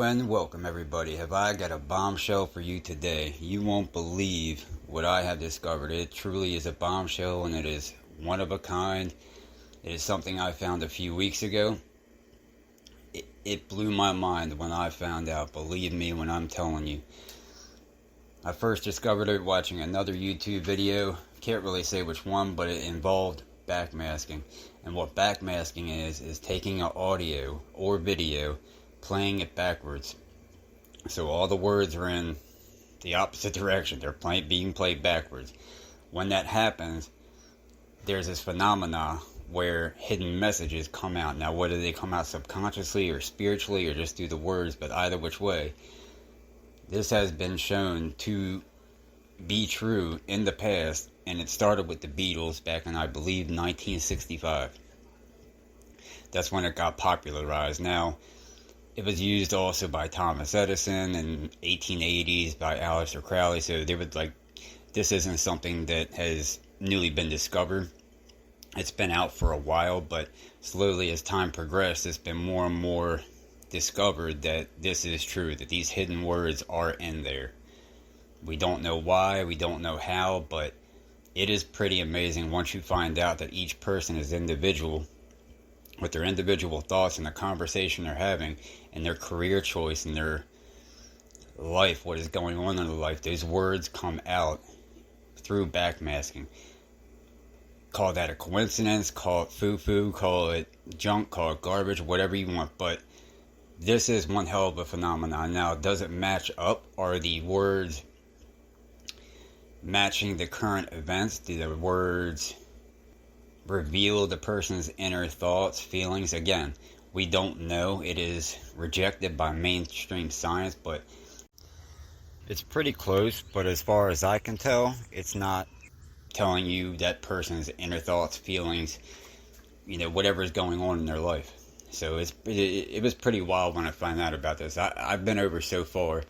and welcome everybody. Have I got a bombshell for you today? You won't believe what I have discovered. It truly is a bombshell, and it is one of a kind. It is something I found a few weeks ago. It blew my mind when I found out. Believe me when I'm telling you. I first discovered it watching another YouTube video. Can't really say which one, but it involved backmasking. And what backmasking is taking an audio or video, playing it backwards. So all the words are in the opposite direction. They're being played backwards. When that happens, there's this phenomena where hidden messages come out. Now, whether they come out subconsciously or spiritually or just through the words, but either which way, this has been shown to be true in the past, and it started with the Beatles back in, I believe, 1965. That's when it got popularized. Now, it was used also by Thomas Edison in 1880s, by Aleister Crowley, so they would this isn't something that has newly been discovered. It's been out for a while, but slowly as time progressed, it's been more and more discovered that this is true, that these hidden words are in there. We don't know why, we don't know how, but it is pretty amazing once you find out that each person is individual, with their individual thoughts and the conversation they're having, and their career choice and their life, what is going on in their life. Those words come out through backmasking. Call that a coincidence, call it foo-foo, call it junk, call it garbage, whatever you want, but this is one hell of a phenomenon. Now, does it match up? Are the words matching the current events? Do the words reveal the person's inner thoughts, feelings? Again, we don't know. It is rejected by mainstream science, but it's pretty close. But as far as I can tell, it's not telling you that person's inner thoughts, feelings, whatever is going on in their life. So it was pretty wild when I found out about this. I've been over so far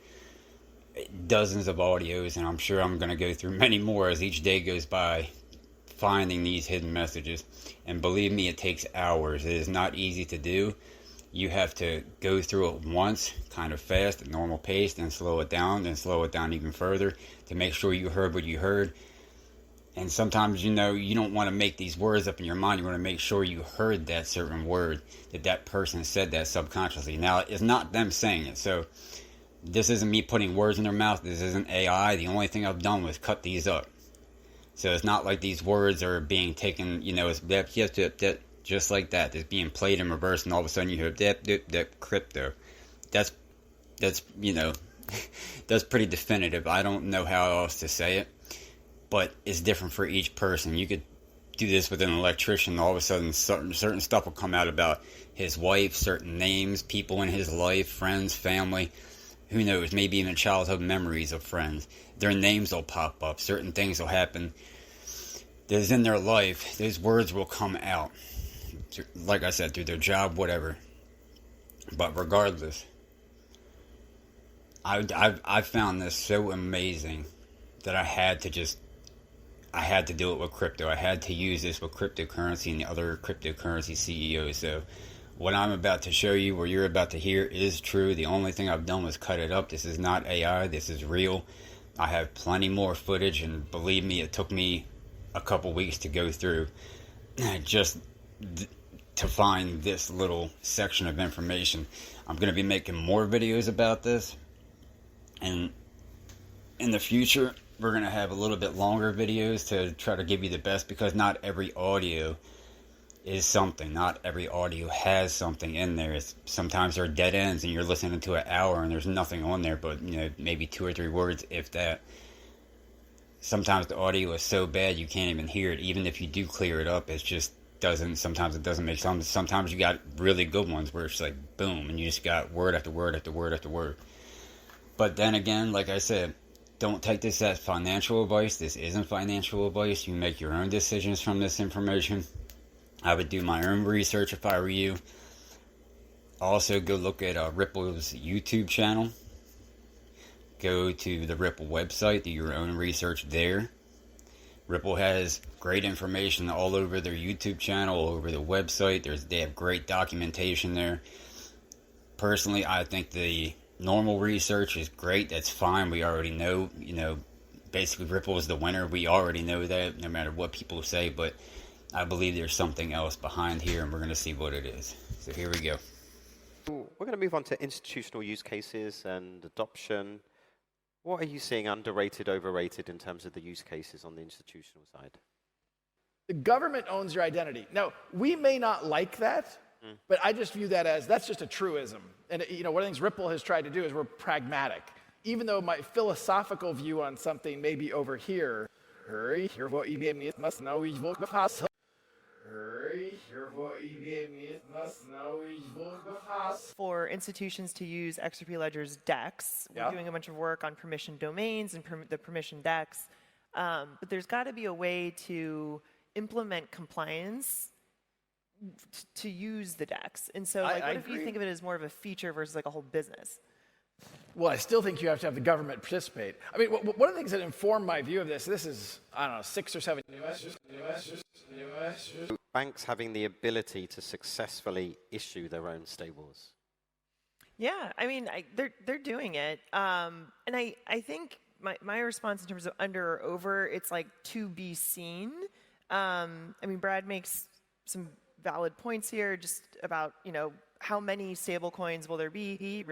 dozens of audios, and I'm sure I'm going to go through many more as each day goes by, finding these hidden messages. And believe me, it takes hours. It is not easy to do. You have to go through it once, kind of fast, at normal pace, then slow it down even further to make sure you heard what you heard. And sometimes, you don't want to make these words up in your mind. You want to make sure you heard that certain word, that person said that subconsciously. Now, it's not them saying it. So this isn't me putting words in their mouth. This isn't AI. The only thing I've done was cut these up. So it's not like these words are being taken, it's just like that. It's being played in reverse, and all of a sudden you hear that crypto. That's that's pretty definitive. I don't know how else to say it. But it's different for each person. You could do this with an electrician. All of a sudden, certain stuff will come out about his wife, certain names, people in his life, friends, family. Who knows? Maybe even childhood memories of friends. Their names will pop up. Certain things will happen that is in their life. Those words will come out. Like I said, through their job, whatever. But regardless, I found this so amazing that I had to do it with crypto. I had to use this with cryptocurrency and the other cryptocurrency CEOs. So what I'm about to show you, or you're about to hear, is true. The only thing I've done was cut it up. This is not AI. This is real. I have plenty more footage, and believe me, it took me a couple weeks to go through just to find this little section of information. I'm going to be making more videos about this, and in the future, we're going to have a little bit longer videos to try to give you the best, because not every audio is something. Not every audio has something in there. Sometimes there are dead ends, and you're listening to an hour and there's nothing on there but, maybe 2 or 3 words, if that. Sometimes the audio is so bad you can't even hear it. Even if you do clear it up, sometimes it doesn't make sense. Sometimes you got really good ones where it's like boom, and you just got word after word after word after word. But then again, like I said, don't take this as financial advice. This isn't financial advice. You make your own decisions from this information. I would do my own research if I were you. Also, go look at Ripple's YouTube channel. Go to the Ripple website. Do your own research there. Ripple has great information all over their YouTube channel, all over the website. They have great documentation there. Personally, I think the Normal research is great. That's fine. We already know, basically Ripple is the winner. We already know that no matter what people say, but I believe there's something else behind here, and we're going to see what it is. So here we go. We're going to move on to institutional use cases and adoption. What are you seeing underrated, overrated in terms of the use cases on the institutional side? The government owns your identity. Now, we may not like that, but I just view that as, that's just a truism. And one of the things Ripple has tried to do is we're pragmatic. Even though my philosophical view on something may be over here, must know for institutions to use XRP Ledger's DEX. We're doing a bunch of work on permission domains and the permission DEX. But there's got to be a way to implement compliance to use the DEX. And so what if you think of it as more of a feature versus like a whole business? Well, I still think you have to have the government participate. I mean, one of the things that informed my view of this is, I don't know, 6 or 7 banks having the ability to successfully issue their own stables. Yeah, I mean, they're doing it. And I think my response in terms of under or over, it's like to be seen. I mean, Brad makes some valid points here just about, how many stable coins will there be?